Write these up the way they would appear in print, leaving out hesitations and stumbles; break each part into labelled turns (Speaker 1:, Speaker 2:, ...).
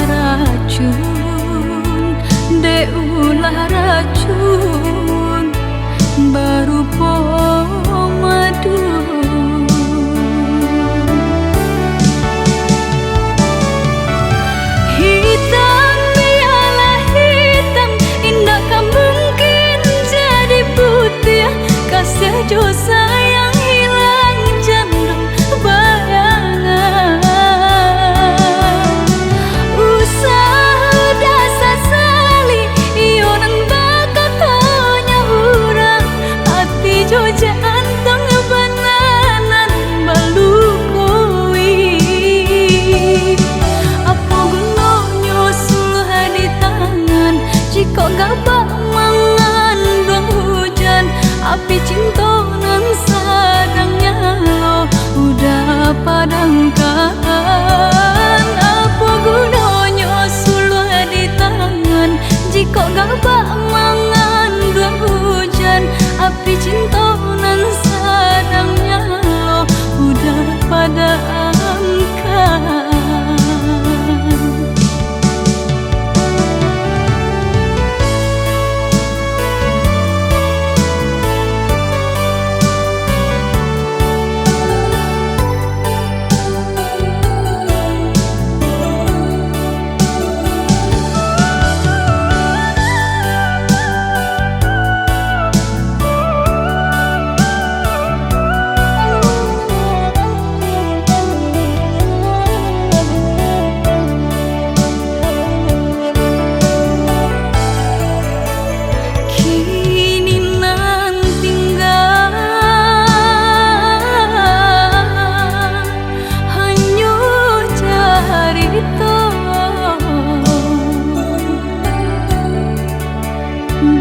Speaker 1: racun, dek ulah racun, baru madu. Hitam biarlah hitam, indah kan mungkin jadi putih. Kasih jo sayang hilang jandung bayangan. Usaha dasar sali iyo nang bakal tanya hurang. Hati jo jantung bananan balu koi. Apa gunanya sudah di tangan jika gak bak mangan dong hujan. Api cinta nan sadang nyala udah padamkan. Apa gunanya sudah di tangan jika gak bak mangan dong hujan. Api cinta nan sadang nyala udah padamkan.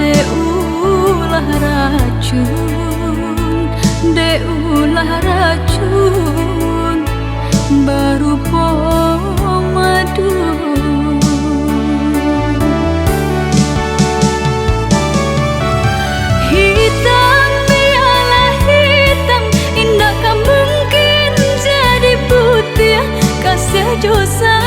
Speaker 1: Dek ulah racun, dek ulah racun, baru madu. Hitam biarlah hitam, indah kan mungkin jadi putih. Kasih jo sayang